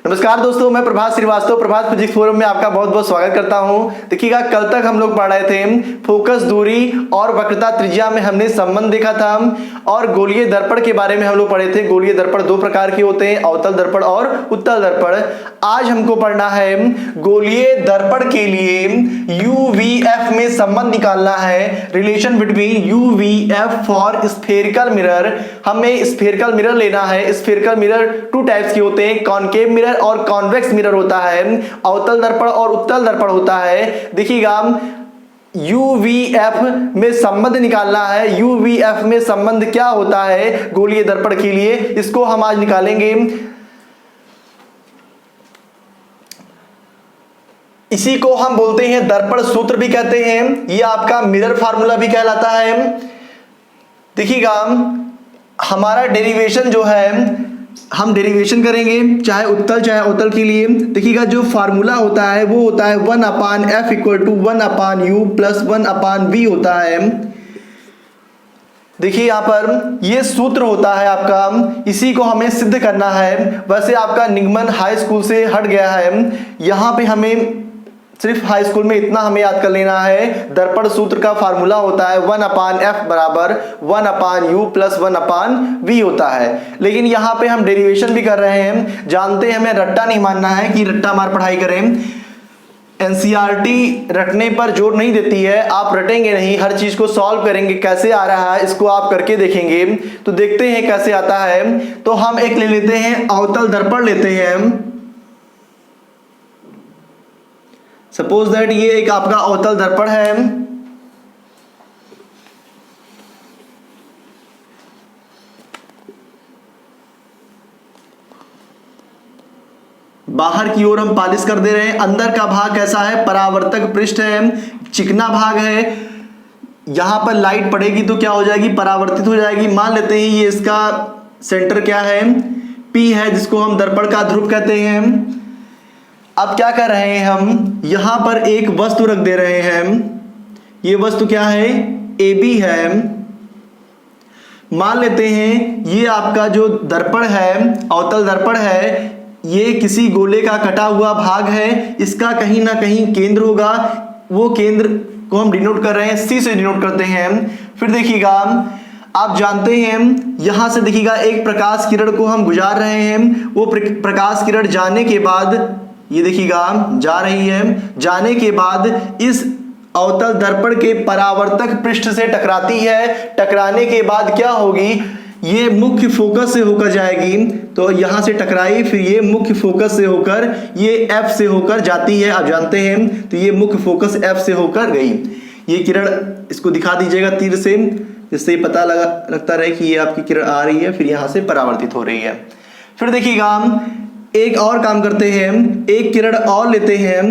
नमस्कार दोस्तों, मैं प्रभात श्रीवास्तव प्रभात फिजिक्स फोरम में आपका बहुत बहुत स्वागत करता हूं। देखिएगा, कल तक हम लोग पढ़ रहे थे फोकस दूरी और वक्रता त्रिज्या में हमने संबंध देखा था और गोलीय दर्पण के बारे में हम लोग पढ़े थे। गोलीय दर्पण दो प्रकार के होते हैं, अवतल दर्पण और उत्तल दर्पण। आज हमको पढ़ना है गोलीय दर्पण के लिए यूवीएफ में संबंध निकालना है, relation between UVF for spherical mirror. हमें स्फेरिकल मिरर लेना है। स्फेरिकल मिरर टू टाइप्स के होते हैं, कॉनकेव मिरर और कॉन्वेक्स मिरर होता है, अवतल दर्पण और उत्तल दर्पण होता है। देखिएगा, यूवीएफ में संबंध निकालना है। यूवीएफ में संबंध क्या होता है गोलीय दर्पण के लिए, इसको हम आज निकालेंगे। इसी को हम बोलते हैं दर्पण सूत्र भी कहते हैं, ये आपका मिरर फार्मूला भी कहलाता है। देखिएगा, हमारा डेरिवेशन जो है हम डेरिवेशन करेंगे चाहे उत्तल चाहे अवतल के लिए। देखिएगा, जो फार्मूला होता है वो होता है 1/f = 1/u + 1/v होता है। देखिए यहाँ पर ये सूत्र होता है आपका, इसी को हमें सिद्ध करना है। वैसे आपका निगमन हाई स्कूल से हट गया है, यहाँ पे हमें सिर्फ हाई स्कूल में इतना हमें याद कर लेना है। दर्पण सूत्र का फार्मूला होता है 1/f = 1/u + 1/v होता है। लेकिन यहाँ पे हम डेरिवेशन भी कर रहे हैं, जानते हैं हमें रट्टा नहीं मानना है कि रट्टा मार पढ़ाई करें। एनसीईआरटी रटने पर जोर नहीं देती है, आप रटेंगे नहीं, हर चीज को सॉल्व करेंगे। कैसे आ रहा है इसको आप करके देखेंगे तो देखते हैं कैसे आता है। तो हम एक ले लेते हैं, अवतल दर्पण लेते हैं। सपोज दैट ये एक आपका अवतल दर्पण है। बाहर की ओर हम पॉलिश कर दे रहे हैं। अंदर का भाग कैसा है, परावर्तक पृष्ठ है, चिकना भाग है। यहां पर लाइट पड़ेगी तो क्या हो जाएगी, परावर्तित हो जाएगी। मान लेते हैं ये इसका सेंटर क्या है, P है, जिसको हम दर्पण का ध्रुव कहते हैं। अब क्या कर रहे हैं हम, यहां पर एक वस्तु रख दे रहे हैं। ये वस्तु क्या है, AB है। मान लेते हैं ये आपका जो दर्पण है, अवतल दर्पण है, ये किसी गोले का कटा हुआ भाग है। इसका कहीं ना कहीं केंद्र होगा, वो केंद्र को हम डिनोट कर रहे हैं, C से डिनोट करते हैं। फिर देखिएगा, आप जानते हैं यहां से देखिएगा एक प्रकाश किरण को हम गुजार रहे हैं। वो प्रकाश किरण जाने के बाद, ये देखिएगा जा रही है, जाने के बाद इस अवतल दर्पण के परावर्तक पृष्ठ से टकराती है। टकराने के बाद क्या होगी, ये मुख्य फोकस से होकर जाएगी। तो यहां से टकराई, फिर ये मुख्य फोकस से होकर ये F से होकर जाती है, आप जानते हैं। तो ये मुख्य फोकस F से होकर गई। ये किरण, इसको दिखा दीजिएगा तीर से, जिससे पता लगता रहे कि ये आपकी किरण आ रही है, फिर यहां से परावर्तित हो रही है। फिर देखिएगा, एक और काम करते हैं, एक किरण और लेते हैं,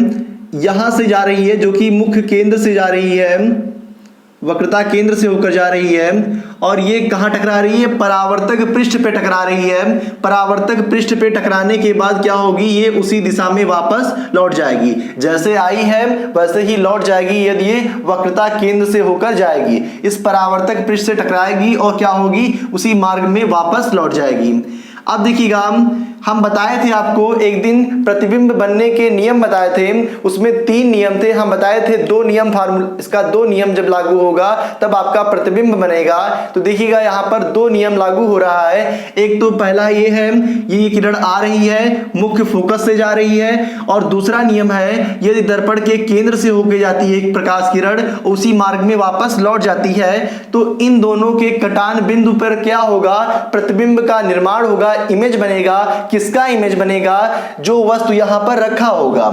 यहां से जा रही है, जो कि मुख्य केंद्र से जा रही है, वक्रता केंद्र से होकर जा रही है। और ये कहां टकरा रही है, परावर्तक पृष्ठ पे टकरा रही है। परावर्तक पृष्ठ पे टकराने के बाद क्या होगी, ये उसी दिशा में वापस लौट जाएगी। जैसे आई है वैसे ही लौट जाएगी, यदि ये वक्रता केंद्र से होकर जाएगी, इस परावर्तक पृष्ठ से टकराएगी और क्या होगी, उसी मार्ग में वापस लौट जाएगी। अब देखिएगा, हम बताए थे आपको एक दिन प्रतिबिंब बनने के नियम बताए थे, उसमें 3 नियम थे। हम बताए थे 2 नियम, फार्मूला इसका 2 नियम जब लागू होगा तब आपका प्रतिबिंब बनेगा। तो देखिएगा यहाँ पर 2 नियम लागू हो रहा है। एक तो पहला ये है, ये किरण आ रही है, मुख्य फोकस से जा रही है। और दूसरा नियम है, यदि दर्पण के केंद्र से होकर जाती है एक प्रकाश किरण, उसी मार्ग में वापस लौट जाती है, तो इन दोनों के कटान बिंदु पर क्या होगा, प्रतिबिंब का निर्माण होगा, इमेज बनेगा। किसका इमेज बनेगा, जो वस्तु यहां पर रखा होगा।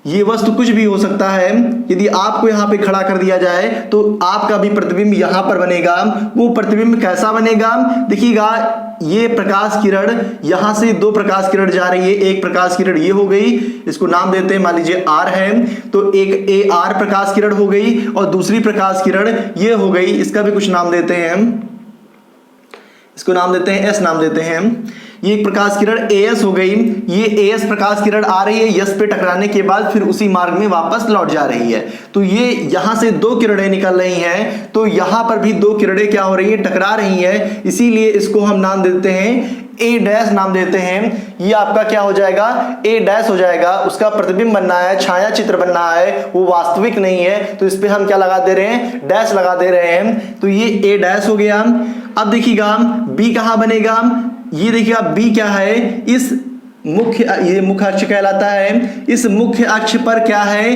ये वस्तु कुछ भी हो सकता है, यदि आपको यहां पे खड़ा कर दिया जाए तो आपका भी प्रतिबिंब यहां पर बनेगा। वो प्रतिबिंब कैसा बनेगा, देखिएगा, ये प्रकाश किरण, यहां से 2 प्रकाश किरण जा रही है। एक प्रकाश किरण ये हो गई, इसको नाम देते हैं, मान लीजिए R है, तो एक AR प्रकाश किरण हो गई, और दूसरी प्रकाश किरण ये हो गई, इसका भी कुछ नाम देते हैं, इसको नाम देते हैं S नाम देते हैं। ये एक प्रकाश किरण AS हो गई। ये AS प्रकाश किरण आ रही है, S पे टकराने के बाद फिर उसी मार्ग में वापस लौट जा रही है। तो ये यहां से 2 किरणें निकल रही हैं, तो यहां पर भी 2 किरणें क्या हो रही है, टकरा रही है। इसीलिए इसको हम नाम देते हैं ए डैश नाम देते हैं, ये आपका क्या हो जाएगा, ए डैश हो जाएगा। उसका प्रतिबिंब बनना है, छाया चित्र बनना है, वो वास्तविक नहीं है, तो इस पे हम क्या लगा दे रहे हैं, डैश लगा दे रहे हैं, तो ये ए डैश हो गया। अब देखिएगा बी कहां बनेगा, ये देखिएगा बी क्या है, इस ये मुख्य अक्ष कहलाता है। इस मुख्य अक्ष पर क्या है,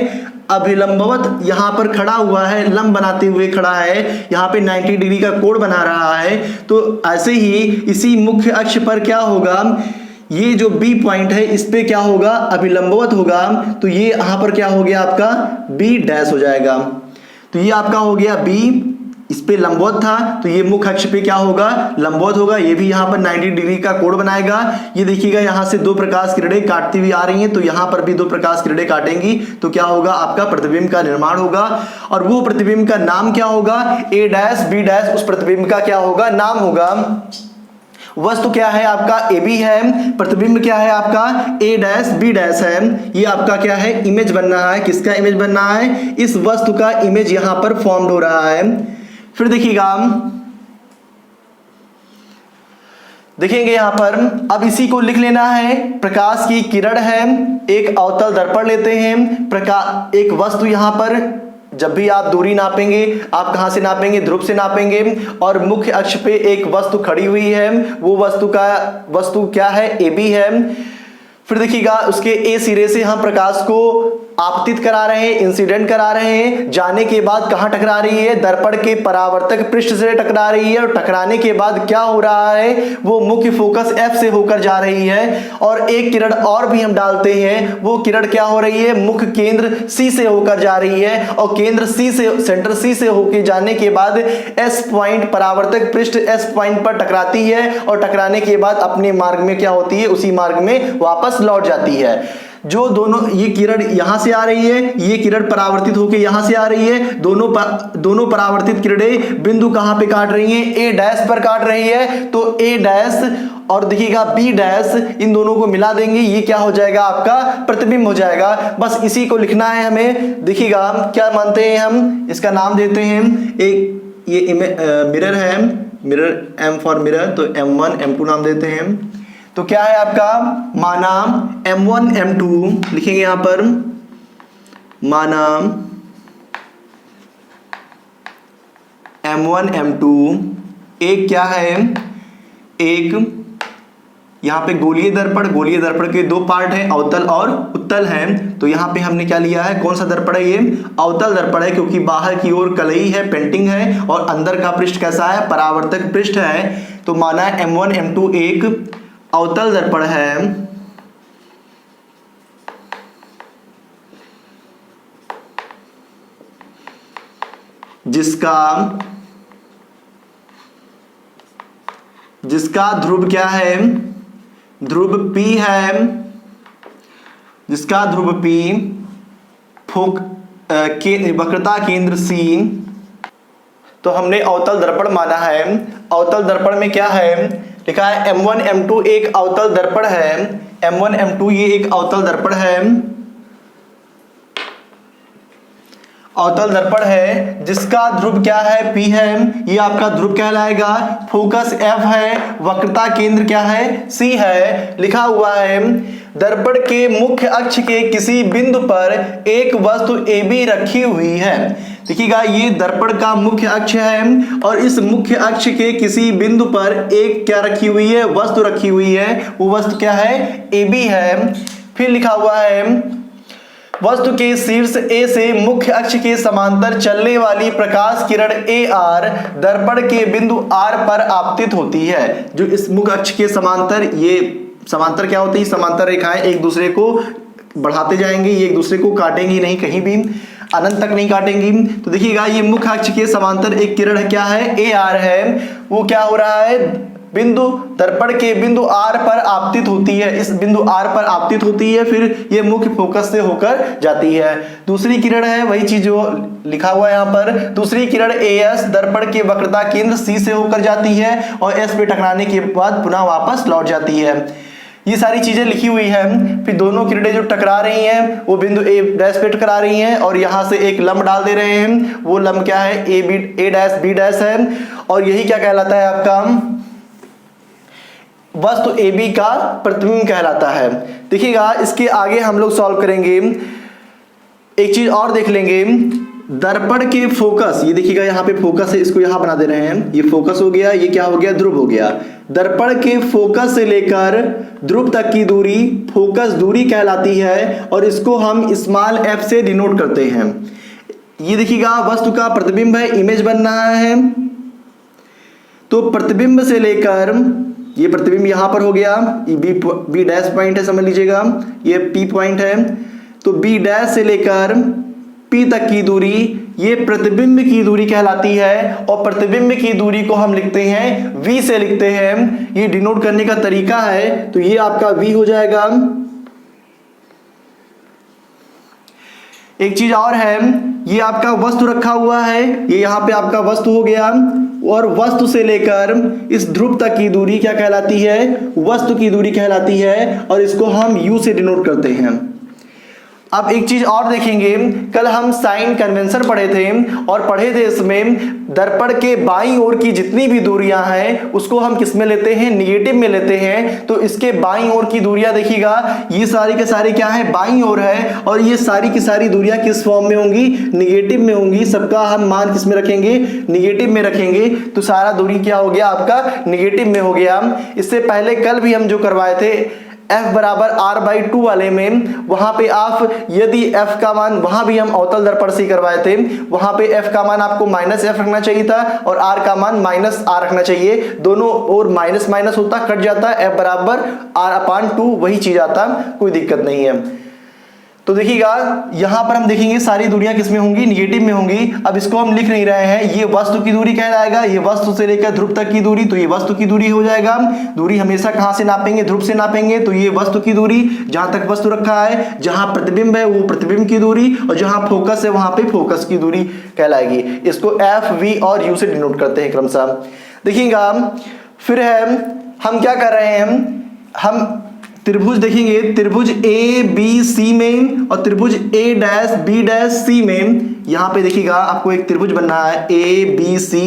अभिलंबवत यहां पर खड़ा हुआ है, लंब बनाते हुए खड़ा है, यहां पे 90 डिग्री का कोण बना रहा है। तो ऐसे ही इसी मुख्य अक्ष पर क्या होगा, ये जो बी पॉइंट है इस पे क्या होगा, अभिलंबवत होगा, तो ये यहां पर क्या हो गया आपका बी डैश हो जाएगा। तो ये आपका हो गया बी, इस पे लंबवत था, तो ये मुख्य अक्ष पे क्या होगा, लंबवत होगा। ये भी यहाँ पर 90 डिग्री का कोण बनाएगा। ये देखिएगा यहाँ से दो प्रकाश किरणें काटती हुई आ रही हैं, तो यहाँ पर भी दो प्रकाश किरणें काटेंगी, तो क्या होगा, आपका प्रतिबिंब का निर्माण होगा। और वो प्रतिबिंब का नाम क्या होगा, ए डैश बी डैश, उस प्रतिबिंब का क्या होगा, नाम होगा। वस्तु क्या है आपका ए बी है, प्रतिबिंब क्या है आपका ए डैश बी डैश है। ये आपका क्या है, इमेज बनना है, किसका इमेज बनना है, इस वस्तु का इमेज यहां पर फॉर्म्ड हो रहा है। फिर देखिएगा देखेंगे यहां पर, अब इसी को लिख लेना है, प्रकाश की किरण है, एक अवतल दर्पण लेते हैं, प्रकाश एक वस्तु यहां पर, जब भी आप दूरी नापेंगे आप कहां से नापेंगे, ध्रुव से नापेंगे, और मुख्य अक्ष पे एक वस्तु खड़ी हुई है, वो वस्तु क्या है, ए बी है। फिर देखिएगा उसके ए सिरे से हम प्रकाश को आपतित करा रहे हैं, इंसिडेंट करा रहे हैं, जाने के बाद कहां टकरा रही है, दर्पण के परावर्तक पृष्ठ से टकरा रही है, और टकराने के बाद क्या हो रहा है, वो मुख्य फोकस एफ से होकर जा रही है। और एक किरण और भी हम डालते हैं, वो किरण क्या हो रही है, मुख्य केंद्र सी से होकर जा रही है, और केंद्र सी से, सेंटर सी से होकर जाने के बाद एस पॉइंट, परावर्तक पृष्ठ एस पॉइंट पर टकराती है, और टकराने के बाद अपने मार्ग में क्या होती है, उसी मार्ग में वापस लौट जाती है। जो दोनों, ये किरण यहां से आ रही है, ये किरण परावर्तित होकर यहां से आ रही है, दोनों परावर्तित किरणें बिंदु कहां पे काट रही हैं, ए डैश पर काट रही है। तो ए डैश और देखिएगा बी डैश, इन दोनों को मिला देंगे, ये क्या हो जाएगा, आपका प्रतिबिंब हो जाएगा। बस इसी को लिखना है हमें। देखिएगा क्या मानते हैं हम, इसका नाम देते हैं, एक ये मिरर है, मिरर एम फॉर मिरर, तो M1 M2 नाम देते हैं। तो क्या है आपका, माना M1 M2 लिखेंगे यहां पर, माना M1 M2 एक क्या है, एक यहां पे गोलीय दर्पण के दो पार्ट हैं, अवतल और उत्तल हैं। तो यहां पे हमने क्या लिया है, कौन सा दर्पण है, ये अवतल दर्पण है, क्योंकि बाहर की ओर कलई है, पेंटिंग है, और अंदर का पृष्ठ कैसा है, परावर्तक पृष्ठ है। तो माना M1 M2 एक अवतल दर्पण है, जिसका ध्रुव क्या है, ध्रुव P है, जिसका ध्रुव P वक्रता केंद्र C। तो हमने अवतल दर्पण माना है। अवतल दर्पण में क्या है, लिखा है M1 M2 एक अवतल दर्पण है, M1 M2 ये एक अवतल दर्पण है, अवतल दर्पण है, जिसका ध्रुव क्या है, P है, ये आपका ध्रुव कहलाएगा, फोकस F है, वक्रता केंद्र क्या है, C है। लिखा हुआ है दर्पण के मुख्य अक्ष के किसी बिंदु पर एक वस्तु AB रखी हुई है। देखिएगा ये दर्पण का मुख्य अक्ष है, और इस मुख्य अक्ष के किसी बिंदु पर एक क्या रखी हुई है, वस्तु रखी हुई है, वो वस्तु क्या है, AB है। फिर लिखा हुआ है वस्तु के शीर्ष A से मुख्य अक्ष के समांतर चलने वाली प्रकाश किरण AR दर्पण के बिंदु R पर आपतित होती है। जो इस मुख्य अक्ष के समांतर, ये समांतर क्या होती है, समांतर रेखाएं एक दूसरे को बढ़ाते जाएंगे, ये एक दूसरे को काटेंगी नहीं, कहीं भी अनंत तक नहीं काटेंगी। तो देखिएगा ये मुख्य अक्ष के समांतर एक किरण है, क्या है, AR है, वो क्या हो रहा है, बिंदु दर्पण के बिंदु R पर आपतित होती है, इस बिंदु R पर आपतित होती है, फिर ये मुख्य फोकस से होकर जाती है। दूसरी किरण है, वही चीज जो लिखा हुआ है यहाँ पर, दूसरी किरण AS दर्पण के वक्रता केंद्र C से होकर जाती है, और S पे टकराने के बाद पुनः वापस लौट जाती है। ये सारी चीजें लिखी हुई है। फिर दोनों किरणें जो टकरा रही हैं वो बिंदु A डैश पे टकरा रही हैं, और यहाँ से एक लंब डाल दे रहे हैं, वो लंब क्या है, A डैश B डैश है। और यही क्या कहलाता है आपका, वस्तु AB का प्रतिबिंब कहलाता है। देखिएगा इसके आगे हम लोग सॉल्व करेंगे, एक चीज और देख लेंगे, दर्पण के फोकस, ये देखिएगा यहाँ पे फोकस है, इसको यहाँ बना दे रहे हैं, ये फोकस हो गया, ये क्या हो गया, ध्रुव हो गया। दर्पण के फोकस से लेकर ध्रुव तक की दूरी फोकस दूरी कहलाती है और इसको हम स्मॉल f से डिनोट करते हैं। ये देखिएगा वस्तु का प्रतिबिंब है, इमेज बन रहा है, तो प्रतिबिंब से लेकर, ये प्रतिबिंब यहां पर हो गया, ये बी डैश पॉइंट है, समझ लीजिएगा, ये P पॉइंट है, तो B डैश से लेकर P तक की दूरी ये प्रतिबिंब की दूरी कहलाती है और प्रतिबिंब की दूरी को हम लिखते हैं V से लिखते हैं। ये डिनोट करने का तरीका है, तो ये आपका V हो जाएगा। एक चीज और है, ये आपका वस्तु रखा हुआ है, ये यहाँ पे आपका वस्तु हो गया और वस्तु से लेकर इस ध्रुव तक की दूरी क्या कहलाती है, वस्तु की दूरी कहलाती है और इसको हम U से डिनोट करते हैं। अब एक चीज और देखेंगे, कल हम साइन कन्वेंशन पढ़े थे और पढ़े थे इसमें दर्पण के बाईं ओर की जितनी भी दूरियां हैं उसको हम किस में लेते हैं, निगेटिव में लेते हैं। तो इसके बाईं ओर की दूरियां देखिएगा, ये सारी के सारी क्या है, बाईं ओर है और ये सारी की सारी दूरियां किस फॉर्म में होंगी, निगेटिव में होंगी। सबका हम मान किस में रखेंगे, निगेटिव में रखेंगे, तो सारा दूरी क्या हो गया आपका, निगेटिव में हो गया। इससे पहले कल भी हम जो करवाए थे f बराबर r/2 वाले में, वहां पे आप यदि f का मान, वहां भी हम अवतल दर्पण से करवाए थे, वहां पे f का मान आपको -f रखना चाहिए था और r का मान -r रखना चाहिए। दोनों और माइनस माइनस होता, कट जाता, f बराबर r/2 वही चीज आता, कोई दिक्कत नहीं है। तो देखिएगा यहां पर हम देखेंगे सारी दूरियां किस में होंगी, निगेटिव में होंगी। अब इसको हम लिख नहीं रहे हैं, ये वस्तु की दूरी कहलाएगा, ये वस्तु से लेकर ध्रुव तक की दूरी, तो ये वस्तु की दूरी हो जाएगा। दूरी हमेशा कहां से नापेंगे, ध्रुव से नापेंगे, तो ये वस्तु की दूरी, जहां तक वस्तु रखा है, जहां प्रतिबिंब है वो प्रतिबिंब की दूरी और जहां फोकस है वहां पे फोकस की दूरी कहलाएगी। इसको F, V और U से डिनोट करते हैं क्रमशः। देखिएगा फिर है, हम क्या कर रहे हैं, हम त्रिभुज देखेंगे, त्रिभुज ABC में और त्रिभुज A', B', C में। यहां पे देखिएगा आपको एक त्रिभुज बनना है ABC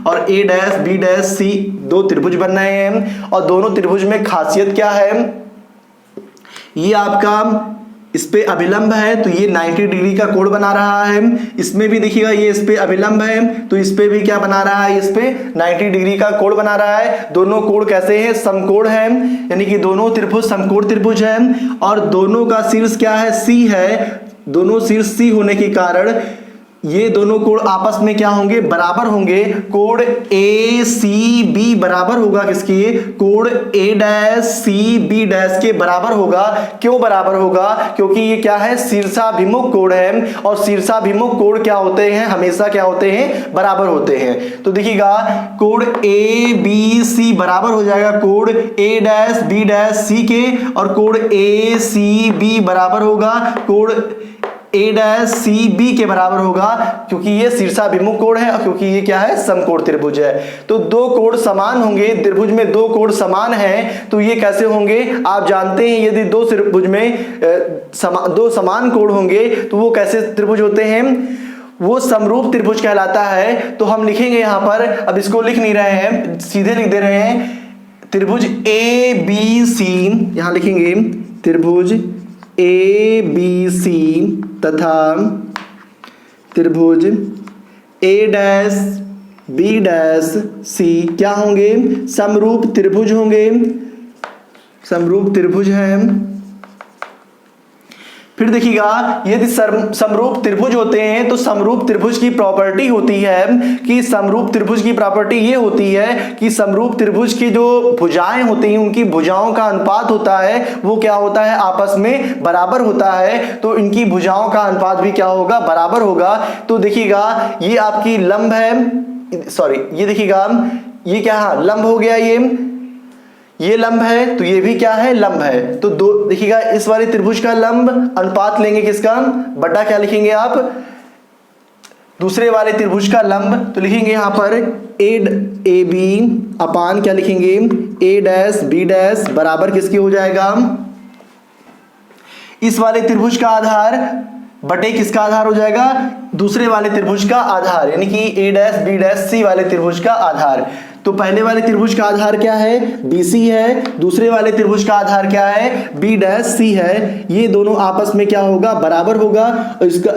और A', B', C, दो त्रिभुज बन रहे हैं और दोनों त्रिभुज में खासियत क्या है, ये आपका इस पे अभिलंब है तो ये 90 डिग्री का कोण बना रहा है। इसमें भी देखिएगा ये इस पे अभिलंब है तो इस पे भी क्या बना रहा है, इस पे 90 डिग्री का कोण बना रहा है। दोनों कोण कैसे हैं, समकोण है, यानी कि दोनों त्रिभुज समकोण त्रिभुज है और दोनों का शीर्ष क्या है, C है। दोनों शीर्ष C होने के कारण ये दोनों कोण आपस में क्या होंगे, बराबर होंगे। कोण ACB बराबर होगा किसके, कोण A', B' के बराबर होगा। क्यों बराबर होगा, क्योंकि ये क्या है, शीर्षाभिमुख कोण है और शीर्षाभिमुख कोण क्या होते हैं, हमेशा क्या होते हैं, बराबर होते हैं। तो देखिएगा कोण ABC बराबर हो जाएगा कोण A', B', C के और कोण ACB बराबर होगा कोण A', के बराबर होगा, क्योंकि ये शीर्षाभिमुख कोण है और क्योंकि ये क्या है, समकोण त्रिभुज है। तो दो कोण समान होंगे, त्रिभुज में दो कोण समान हैं तो ये कैसे होंगे, आप जानते हैं यदि दो त्रिभुज में दो समान कोण होंगे तो वो कैसे त्रिभुज होते हैं, वो समरूप त्रिभुज कहलाता है। तो हम लिखेंगे यहां पर, अब इसको लिख नहीं रहे हैं, सीधे लिख दे रहे हैं, त्रिभुज ABC, यहां लिखेंगे त्रिभुज ABC तथा त्रिभुज A', B', C क्या होंगे, समरूप त्रिभुज होंगे, समरूप त्रिभुज हैं। फिर देखिएगा यदि समरूप त्रिभुज होते हैं तो समरूप त्रिभुज की प्रॉपर्टी होती है कि समरूप त्रिभुज की प्रॉपर्टी ये होती है कि समरूप त्रिभुज की जो भुजाएं होती हैं उनकी भुजाओं का अनुपात होता है वो क्या होता है, आपस में बराबर होता है। तो इनकी भुजाओं का अनुपात भी क्या होगा, बराबर होगा। तो देखिएगा ये आपकी लंब है, सॉरी ये देखिएगा ये क्या लंब हो गया, ये लंब है तो ये भी क्या है, लंब है। तो दो देखिएगा इस वाले त्रिभुज का लंब अनुपात लेंगे किसका, बटा क्या लिखेंगे आप, दूसरे वाले त्रिभुज का लंब। तो लिखेंगे यहां पर AB अपान क्या लिखेंगे, A', B' बराबर किसकी हो जाएगा, इस वाले त्रिभुज का आधार बटे किसका आधार हो जाएगा, दूसरे वाले त्रिभुज का आधार, यानी कि ए डैश बी डैश सी वाले त्रिभुज का आधार। तो पहले वाले त्रिभुज का आधार क्या है, BC है, दूसरे वाले त्रिभुज का आधार क्या है, B डैश C है। ये दोनों आपस में क्या होगा, बराबर होगा। और इसका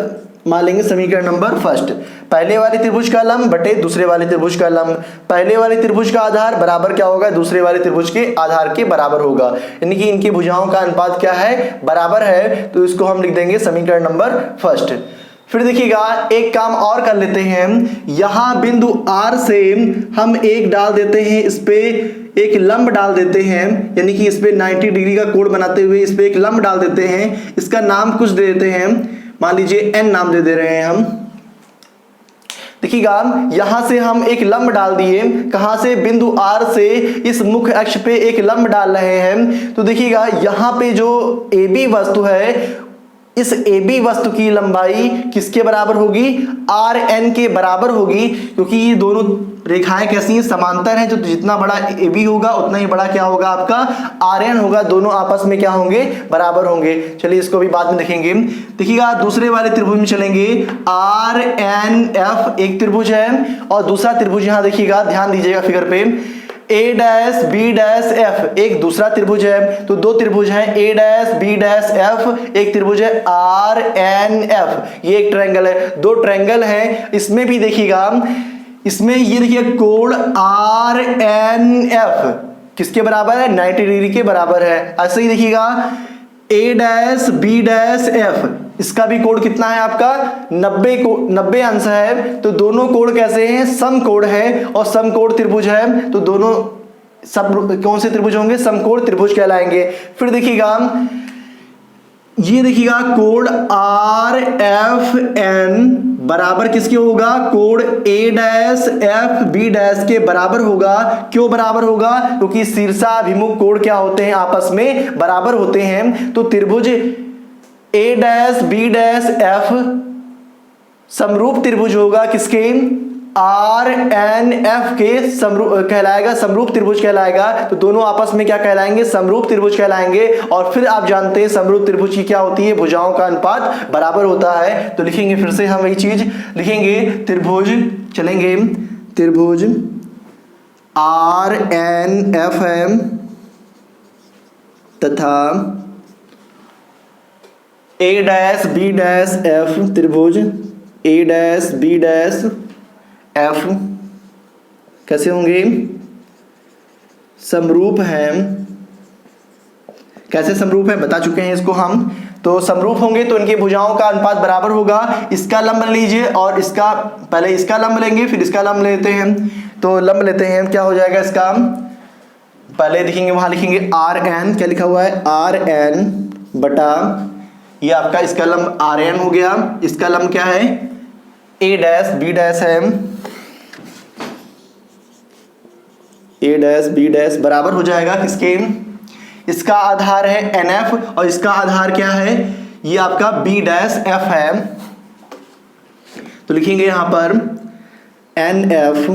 मान लेंगे समीकरण नंबर फर्स्ट, पहले वाले त्रिभुज का लंब बटे दूसरे वाले त्रिभुज का लंब, पहले वाले त्रिभुज का आधार बराबर क्या होगा, दूसरे वाले त्रिभुज के आधार के बराबर होगा, यानी कि इनकी भुजाओं का अनुपात क्या है, बराबर है। तो इसको हम लिख देंगे समीकरण नंबर फर्स्ट। फिर देखिएगा एक काम और कर लेते हैं, यहां बिंदु R से हम एक डाल देते हैं, इस पे एक लंब डाल देते हैं, यानी कि इस पे 90 डिग्री का कोण बनाते हुए इस पे एक लंब डाल देते हैं। इसका नाम कुछ दे देते हैं, मान लीजिए n नाम दे रहे हैं हम। देखिएगा यहां से हम एक लंब डाल दिए, कहां से, बिंदु R से इस मुख्य अक्ष पे एक लंब डाल रहे हैं। तो देखिएगा यहां पे जो AB वस्तु है, इस AB वस्तु की लंबाई किसके बराबर होगी, RN के बराबर होगी, क्योंकि ये दोनों रेखाएं कैसी हैं, समांतर हैं। तो जितना बड़ा AB होगा उतना ही बड़ा क्या होगा आपका RN होगा, दोनों आपस में क्या होंगे, बराबर होंगे। चलिए इसको भी बाद में देखेंगे। देखिएगा दूसरे वाले त्रिभुज में चलेंगे, RNF एक त्रिभुज है और दूसरा त्रिभुज यहां देखिएगा, ध्यान दीजिएगा फिगर पे, A dash B dash F एक दूसरा त्रिभुज है। तो दो त्रिभुज हैं, A dash B dash F, एक त्रिभुज है RNF, ये एक ट्रायंगल है। दो ट्रायंगल हैं, इसमें भी देखिएगा, इसमें ये देखिए कोण RNF किसके बराबर है, 90 डिग्री के बराबर है। ऐसे ही देखिएगा A dash B dash F, इसका भी कोण कितना है आपका, 90 अंश है। तो दोनों कोण कैसे हैं, समकोण है, और समकोण त्रिभुज है। तो दोनों सब कौन से त्रिभुज होंगे, समकोण त्रिभुज कहलाएंगे। फिर देखिएगा ये देखिएगा कोण RFN बराबर किसके होगा, कोण A dash F B dash के बराबर होगा। क्यों बराबर होगा, क्योंकि शीर्षाभिमुख कोण क्या होते हैं, आपस में बराबर होते हैं। तो त्रिभुज A dash B dash F समरूप त्रिभुज होगा किसके, RNF के समरूप कहलाएगा, समरूप त्रिभुज कहलाएगा। तो दोनों आपस में क्या कहलाएंगे, समरूप त्रिभुज कहलाएंगे। और फिर आप जानते हैं समरूप त्रिभुज की क्या होती है, भुजाओं का अनुपात बराबर होता है। तो लिखेंगे फिर से हम वही चीज लिखेंगे, त्रिभुज चलेंगे, त्रिभुज RNF है तथा A dash B dash F, त्रिभुज A dash B dash F कैसे होंगे, समरूप हैं। कैसे समरूप है बता चुके हैं इसको हम। तो समरूप होंगे तो इनके भुजाओं का अनुपात बराबर होगा। इसका लंब लीजिए और इसका, पहले इसका लंब लेंगे फिर इसका लंब लेते हैं। तो लंब लेते हैं, क्या हो जाएगा इसका, पहले देखेंगे वहां लिखेंगे RN, क्या लिखा हुआ है, RN बटा ये आपका इसका लंब RN हो गया। इसका लंब क्या है, A डैश B डैश है, A डैश B डैश बराबर हो जाएगा किसके, इसका आधार है NF और इसका आधार क्या है, ये आपका B डैश F है। तो लिखेंगे यहां पर NF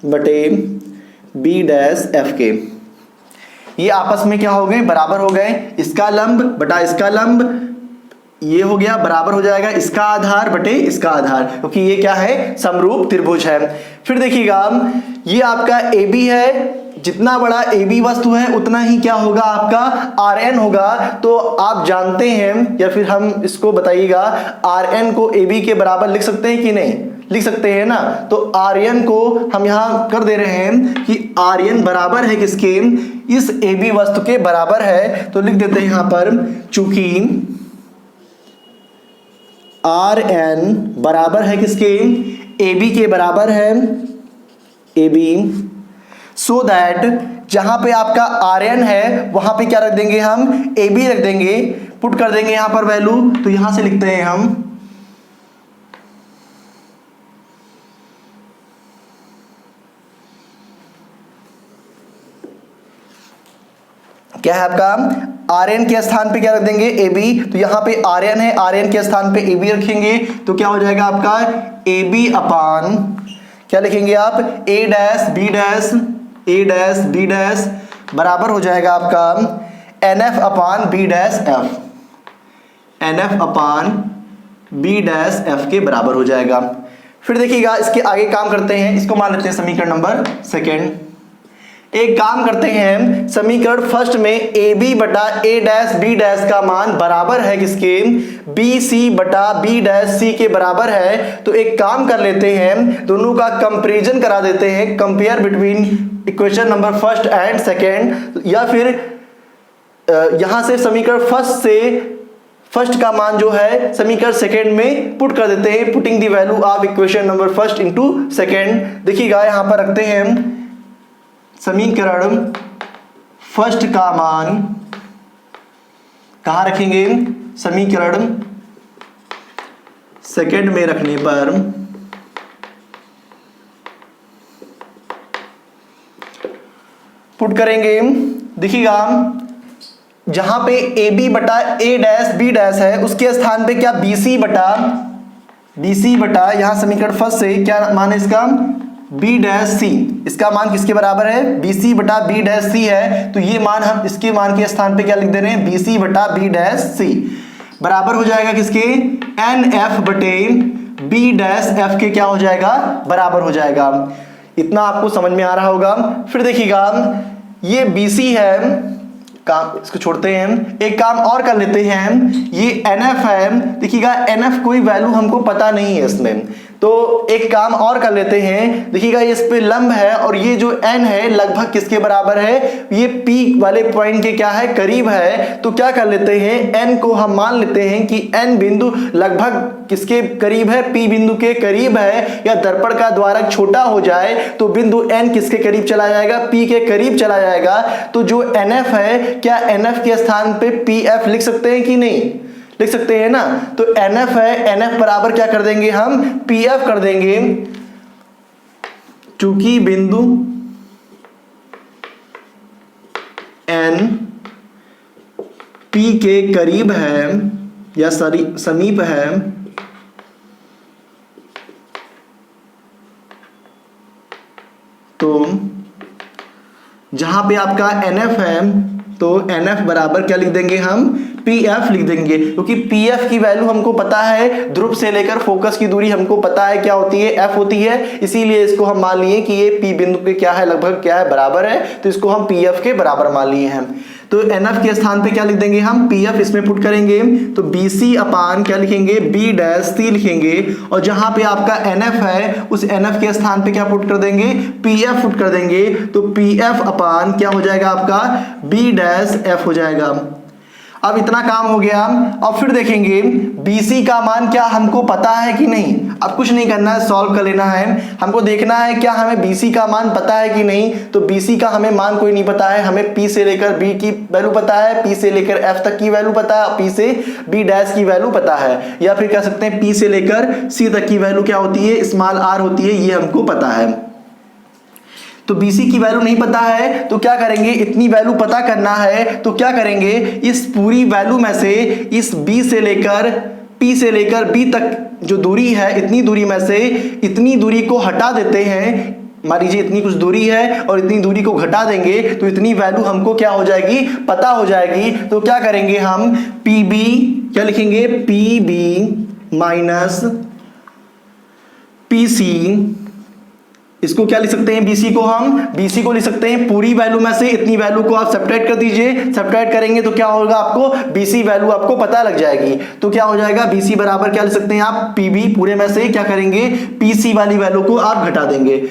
बटे B डैश F के, ये आपस में क्या हो गए, बराबर हो गए। इसका लंब बटा इसका लंब ये हो गया, बराबर हो जाएगा इसका आधार बटे इसका आधार, क्योंकि ये क्या है, समरूप त्रिभुज है। फिर देखिएगा ये आपका AB है, जितना बड़ा AB वस्तु है उतना ही क्या होगा आपका RN होगा। तो आप जानते हैं, या फिर हम इसको बताइएगा, RN को AB के बराबर लिख सकते हैं कि नहीं, लिख सकते हैं ना। तो RN को हम यहां कर दे रहे हैं कि RN बराबर है किसके, इस AB वस्तु के बराबर है। तो लिख देते हैं यहां पर, चूंकि RN बराबर है किसके, AB के बराबर है, AB, सो दैट जहां पे आपका RN है वहां पे क्या रख देंगे हम, AB रख देंगे, पुट कर देंगे यहां पर वैल्यू। तो यहां से लिखते हैं हम, क्या है आपका, RN के स्थान पे क्या रख देंगे, AB। तो यहां पे RN है, RN के स्थान पे AB रखेंगे। तो क्या हो जाएगा आपका AB अपान, क्या लिखेंगे आप, A dash B dash, A dash B dash बराबर हो जाएगा आपका NF अपान B डैश F, NF अपान बी डैश एफ के बराबर हो जाएगा। फिर देखिएगा इसके आगे काम करते हैं, इसको मान लेते हैं समीकरण नंबर सेकेंड। एक काम करते हैं, समीकरण फर्स्ट में ए बी बटा ए डैश बी डैश का मान बराबर है किसके, बी सी बटा बी डैश सी के बराबर है। तो एक काम कर लेते हैं, दोनों का कंपैरिजन करा देते हैं, compare between equation number first and second, या फिर यहां से समीकरण फर्स्ट का मान जो है समीकरण सेकेंड में पुट कर देते हैं, putting the value of equation number first into second. देखिएगा यहां पर रखते हैं हम समीकरण फर्स्ट का मान कहां रखेंगे, समीकरण सेकेंड में रखने पर पुट करेंगे। देखिएगा जहां पे ए बी बटा ए डैश बी डैश है उसके स्थान पे क्या बी सी बटा यहां समीकरण फर्स्ट से क्या मान है इसका, बी डैश सी। इसका मान किसके बराबर है, बी सी बटा बी डैश सी है। तो ये मान हम इसके मान के स्थान पे क्या लिख दे रहे हैं, बी सी बटा बी डैश सी बराबर हो जाएगा किसके, एन एफ बटे बी डैश एफ के क्या हो जाएगा, बराबर हो जाएगा। इतना आपको समझ में आ रहा होगा। फिर देखिएगा ये बी सी है, काम इसको छोड़ते हैं, एक काम और कर लेते हैं, ये NF है। देखिएगा NF कोई वैल्यू हमको पता नहीं है इसमें, तो एक काम और कर लेते हैं। देखिएगा इस पे लंब है और ये जो n है लगभग किसके बराबर है, ये P वाले पॉइंट के क्या है, करीब है। तो क्या कर लेते हैं, n को हम मान लेते हैं कि n बिंदु लगभग किसके करीब है, P बिंदु के करीब है, या दर्पण का द्वारक छोटा हो जाए तो बिंदु n किसके करीब चला जाएगा, P के करीब चला जाएगा। तो जो NF है, क्या NF के स्थान पे PF लिख सकते हैं कि नहीं, लिख सकते हैं ना। तो NF है, NF बराबर क्या कर देंगे हम, PF कर देंगे, चूंकि बिंदु N P के करीब है या समीप है, तो जहां पे आपका NF है तो NF बराबर क्या लिख देंगे हम, PF लिख देंगे, क्योंकि PF की वैल्यू हमको पता है, ध्रुव से लेकर फोकस की दूरी हमको पता है क्या होती है, F होती है। इसीलिए इसको हम मान लिए कि ये P बिंदु के क्या है, लगभग क्या है, बराबर है। तो इसको हम PF के बराबर मान लिए हैं। तो NF के स्थान पे क्या लिख देंगे हम, PF इसमें पुट करेंगे तो BC अपान क्या लिखेंगे, B डैश C लिखेंगे, और जहां पे आपका NF है उस NF के स्थान पे क्या पुट कर देंगे, PF पुट कर देंगे। तो PF अपान क्या हो जाएगा आपका, B डैश F हो जाएगा। अब इतना काम हो गया। अब फिर देखेंगे BC का मान क्या हमको पता है कि नहीं। अब कुछ नहीं करना है, सॉल्व कर लेना है। हमको देखना है क्या हमें BC का मान पता है कि नहीं। तो BC का हमें मान कोई नहीं पता है, हमें P से लेकर B की वैल्यू पता है, P से लेकर F तक की वैल्यू पता है, P से B डैश की वैल्यू पता है, या फिर कह सकते हैं P से लेकर C तक की वैल्यू क्या होती है, स्मॉल r होती है, ये हमको पता है। तो BC की वैल्यू नहीं पता है तो क्या करेंगे, इतनी वैल्यू पता करना है तो क्या करेंगे, इस पूरी वैल्यू में से इस B से लेकर P से लेकर B तक जो दूरी है, इतनी दूरी में से इतनी दूरी को हटा देते हैं। मान लीजिए इतनी कुछ दूरी है और इतनी दूरी को घटा देंगे तो इतनी वैल्यू हमको क्या हो जाएगी, पता हो जाएगी। तो क्या करेंगे हम, PB क्या लिखेंगे, PB माइनस PC, इसको क्या लिख सकते हैं, BC को हम BC को लिख सकते हैं पूरी वैल्यू में से इतनी वैल्यू को आप सब्ट्रैक्ट कर दीजिए। सब्ट्रैक्ट करेंगे तो क्या होगा, आपको BC वैल्यू आपको पता लग जाएगी। तो क्या हो जाएगा, BC बराबर क्या लिख सकते हैं आप, PB पूरे में से क्या करेंगे, PC वाली वैल्यू को आप घटा देंगे।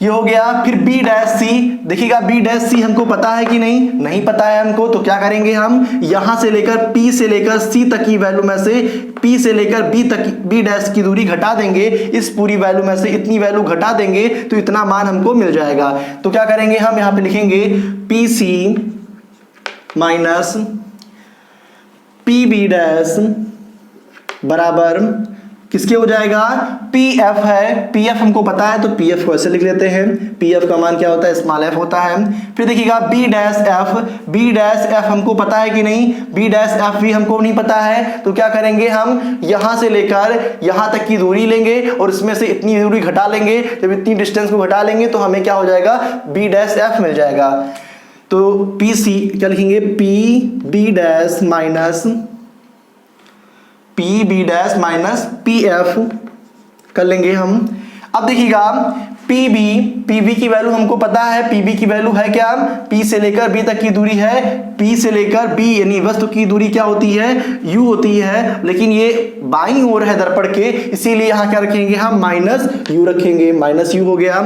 ये हो गया। फिर B डैश C, देखिएगा B डैश C हमको पता है कि नहीं, नहीं पता है हमको। तो क्या करेंगे हम, यहां से लेकर P से लेकर C तक की वैल्यू में से P से लेकर B तक B डैश की दूरी घटा देंगे। इस पूरी वैल्यू में से इतनी वैल्यू घटा देंगे तो इतना मान हमको मिल जाएगा। तो क्या करेंगे हम, यहां पे लिखेंगे PC माइनस PB डैश बराबर किसके हो जाएगा, PF है, PF हमको पता है तो PF को ऐसे लिख लेते हैं। PF का मान क्या होता है, स्मॉल f होता है। फिर देखिएगा B dash F, B dash F हमको पता है कि नहीं, B डैश F भी हमको नहीं पता है। तो क्या करेंगे हम, यहां से लेकर यहां तक की दूरी लेंगे और इसमें से इतनी दूरी घटा लेंगे। जब इतनी डिस्टेंस को घटा लेंगे तो हमें क्या हो जाएगा, B डैश F मिल जाएगा। तो PC क्या लिखेंगे, PB dash minus P B dash minus P F कर लेंगे हम। अब देखिएगा पी बी की वैल्यू हमको पता है, पी बी की वैल्यू है क्या, P से लेकर B तक की दूरी है, P से लेकर B यानी वस्तु की दूरी क्या होती है, U होती है, लेकिन ये बाईं ओर है दर्पण के, इसीलिए यहाँ क्या रखेंगे हम, माइनस U रखेंगे, माइनस U हो गया।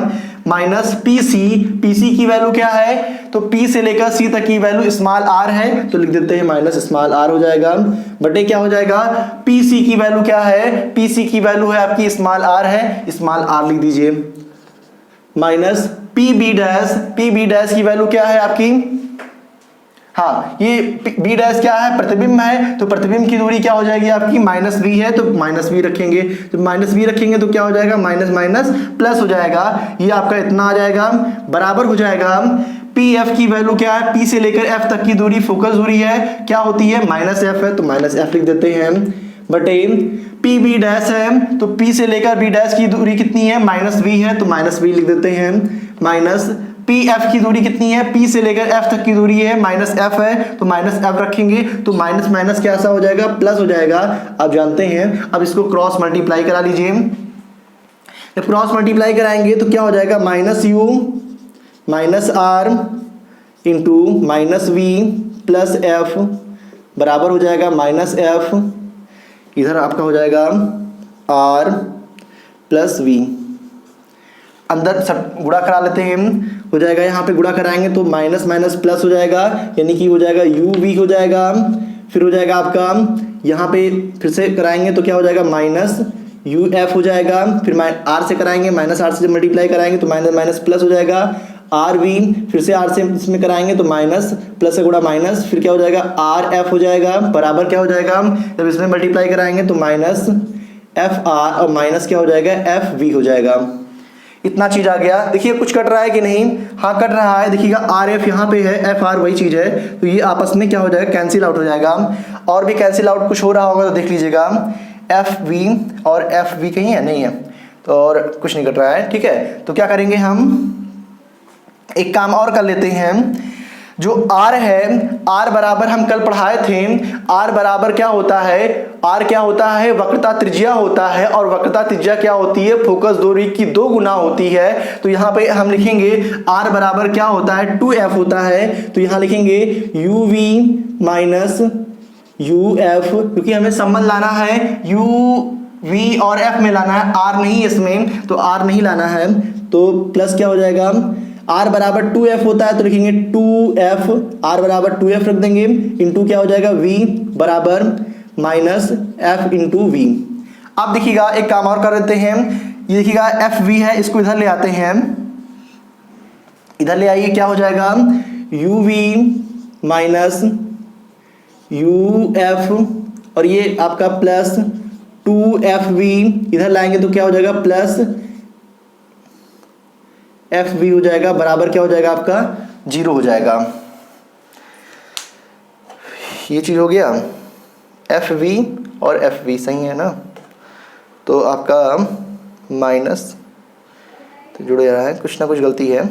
माइनस PC की वैल्यू क्या है, तो P से लेकर C तक की वैल्यू स्मॉल r है, तो लिख देते हैं माइनस स्मॉल r हो जाएगा, बटे क्या हो जाएगा, PC की वैल्यू क्या है, PC की वैल्यू है आपकी स्मॉल r है, स्मॉल r लिख दीजिए, माइनस पी बी डैश की वैल्यू क्या है आपकी, हाँ ये बी डैश क्या है, प्रतिबिंब है, तो प्रतिबिंब की दूरी क्या हो जाएगी आपकी, माइनस वी है, तो माइनस वी रखेंगे, तो माइनस वी रखेंगे तो क्या हो जाएगा, माइनस माइनस प्लस हो जाएगा, ये आपका इतना आ जाएगा, बराबर हो जाएगा पी एफ की वैल्यू क्या है, पी से लेकर एफ तक की दूरी फोकस दूरी है, क्या होती है, माइनस एफ है, तो माइनस एफ लिख देते हैं, बटे पी बी डैश है, तो पी से लेकर बी डैश की दूरी कितनी है, माइनस वी है, तो माइनस वी लिख देते हैं, माइनस पी एफ की दूरी कितनी है, पी से लेकर एफ तक की दूरी है, माइनस एफ है, तो माइनस एफ रखेंगे, तो माइनस माइनस कैसा हो जाएगा, प्लस हो जाएगा, आप जानते हैं। अब इसको क्रॉस मल्टीप्लाई करा लीजिए, जब क्रॉस मल्टीप्लाई कराएंगे तो क्या हो जाएगा, minus U minus R into minus V plus F बराबर हो जाएगा माइनस एफ, इधर आपका हो जाएगा आर प्लस वी, अंदर सब गुणा करा लेते हैं, हो जाएगा यहाँ पे गुणा कराएंगे तो माइनस माइनस प्लस हो जाएगा, यानी कि हो जाएगा यू वी हो जाएगा, फिर हो जाएगा आपका यहाँ पे फिर से कराएंगे तो क्या हो जाएगा, माइनस यू एफ हो जाएगा, फिर आर से कराएंगे, माइनस आर से जब मल्टीप्लाई कराएंगे तो माइनस माइनस प्लस हो जाएगा, आर वी फिर से आर से इसमें कराएंगे तो माइनस प्लस से गुणा माइनस, फिर क्या हो जाएगा, आर एफ हो जाएगा, बराबर क्या हो जाएगा, जब इसमें मल्टीप्लाई कराएंगे तो माइनस एफ आर और माइनस क्या हो जाएगा, एफ वी हो जाएगा। इतना चीज आ गया। देखिए कुछ कट रहा है कि नहीं, हाँ कट रहा है, देखिएगा आर एफ यहाँ पे है, एफ आर वही चीज है, तो ये आपस में क्या हो जाएगा, कैंसिल आउट हो जाएगा। और भी कैंसिल आउट कुछ हो रहा होगा तो देख लीजिएगा, एफ वी और एफ वी कहीं है, नहीं है, तो और कुछ नहीं कट रहा है, ठीक है। तो क्या करेंगे हम, एक काम और कर लेते हैं, जो R है, R बराबर हम कल पढ़ाए थे, R बराबर क्या होता है, R क्या होता है, वक्रता त्रिज्या होता है, और वक्रता त्रिज्या क्या होती है, फोकस दूरी की 2 गुना होती है। तो यहाँ पे हम लिखेंगे R बराबर क्या होता है, 2f होता है, तो यहाँ लिखेंगे uv माइनस uf, क्योंकि हमें संबंध लाना है uv और f में लाना है, R नहीं इसमें, तो R नहीं लाना है, तो प्लस क्या हो जाएगा, R बराबर 2f होता है तो लिखेंगे 2f, R बराबर 2f रख देंगे, इंटू क्या हो जाएगा, v बराबर माइनस f इंटू वी। अब देखिएगा एक काम और कर देते हैं, ये देखिएगा एफ वी है, इसको इधर ले आते हैं, इधर ले आइए, क्या हो जाएगा, U V minus U F, और ये आपका प्लस 2fv, इधर लाएंगे तो क्या हो जाएगा, प्लस एफ वी हो जाएगा, बराबर क्या हो जाएगा आपका 0 हो जाएगा। ये चीज हो गया, एफ वी और एफ वी सही है ना, तो आपका माइनस तो जुड़ जा रहा है, कुछ ना कुछ गलती है,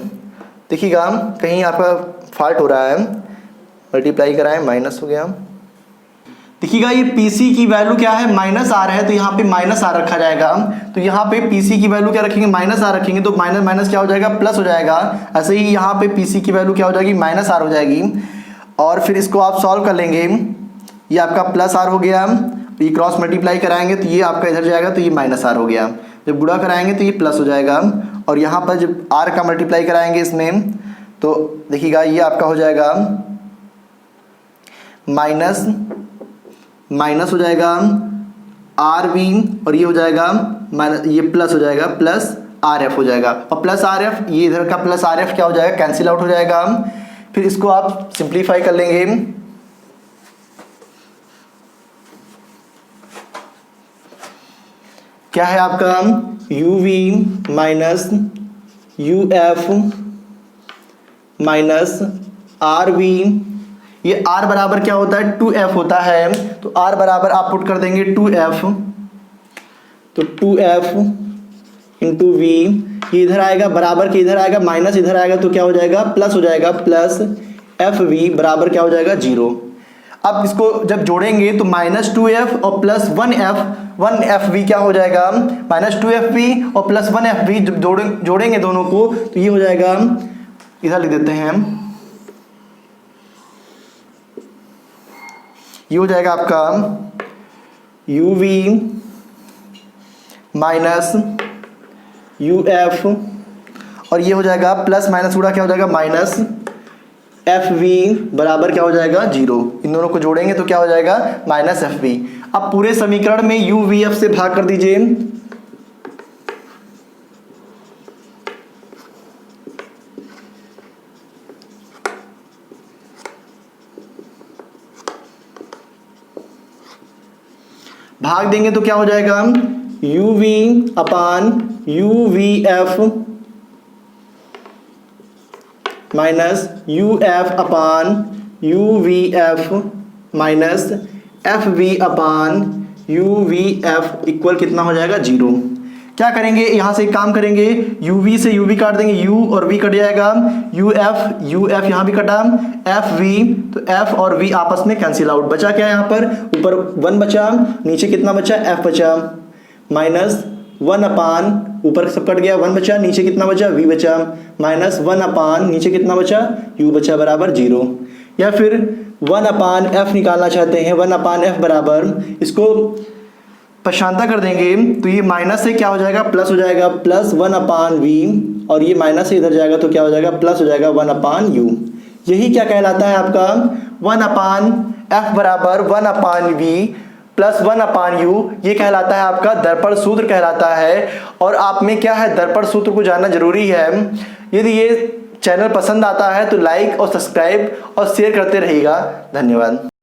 देखिएगा कहीं आपका फॉल्ट हो रहा है, मल्टीप्लाई कराएं माइनस हो गया। देखिएगा ये PC की वैल्यू क्या है, माइनस आर है, तो यहाँ पे माइनस आर रखा जाएगा, तो यहाँ पे PC की वैल्यू क्या रखेंगे, माइनस आर रखेंगे, तो माइनस माइनस क्या हो जाएगा, प्लस हो जाएगा। ऐसे ही यहाँ पे PC की वैल्यू क्या हो जाएगी, माइनस आर हो जाएगी, और फिर इसको आप सॉल्व कर लेंगे, ये आपका प्लस आर हो गया, ये क्रॉस मल्टीप्लाई कराएंगे तो ये आपका इधर जाएगा, तो ये माइनस आर हो गया, जब गुणा कराएंगे तो ये प्लस हो जाएगा, और यहाँ पर जब आर का मल्टीप्लाई कराएंगे इसमें तो देखिएगा ये आपका हो जाएगा माइनस माइनस हो जाएगा आर वी, और ये हो जाएगा माइनस, ये प्लस हो जाएगा, प्लस आर एफ हो जाएगा, और प्लस आर एफ, ये इधर का प्लस आर एफ क्या हो जाएगा, कैंसिल आउट हो जाएगा। फिर इसको आप सिंप्लीफाई कर लेंगे, क्या है आपका U V minus U F minus R V, ये R बराबर क्या होता है, 2f होता है, तो R बराबर आप पुट कर देंगे 2f, तो 2f इंटू वी, ये इधर आएगा बराबर के इधर आएगा, माइनस इधर आएगा तो क्या हो जाएगा, प्लस हो जाएगा, प्लस एफ वी बराबर क्या हो जाएगा 0। अब इसको जब जोड़ेंगे तो -2f और +1f क्या हो जाएगा, -2fv और +1fv जब जोड़ेंगे दोनों को तो ये हो जाएगा, इधर लिख देते हैं, ये हो जाएगा आपका uv माइनस uf और ये हो जाएगा प्लस माइनस उड़ा क्या हो जाएगा माइनस fv बराबर क्या हो जाएगा 0। इन दोनों को जोड़ेंगे तो क्या हो जाएगा -fv। अब पूरे समीकरण में uvf से भाग कर दीजिए, भाग देंगे तो क्या हो जाएगा uv अपान uvf माइनस uf अपान uvf माइनस fv अपान uvf इक्वल कितना हो जाएगा 0। क्या करेंगे, यहाँ से एक काम करेंगे, uv से uv काट देंगे, u और v कट जाएगा, uf यहाँ भी कटा, fv तो f और v आपस में कैंसिल आउट, बचा क्या यहाँ पर, ऊपर 1 बचा, नीचे कितना बचा f बचा, -1 अपान ऊपर सब कट गया, 1 बचा, नीचे कितना बचा v बचा, -1 अपान नीचे कितना बचा u बचा बराबर 0। या फिर 1 अपान f निकालना चाहते हैं, 1 अपान f बराबर, इसको पशांता कर देंगे तो ये माइनस से क्या हो जाएगा प्लस हो जाएगा, +1 अपान v और ये माइनस से इधर जाएगा तो क्या हो जाएगा प्लस हो जाएगा 1 अपान u। यही क्या कहलाता है आपका 1 अपान f बराबर 1 अपान v प्लस 1 अपान u, ये कहलाता है आपका दर्पण सूत्र कहलाता है। और आप में क्या है, दर्पण सूत्र को जानना जरूरी है। यदि ये चैनल पसंद आता है तो लाइक और सब्सक्राइब और शेयर करते रहिएगा। धन्यवाद।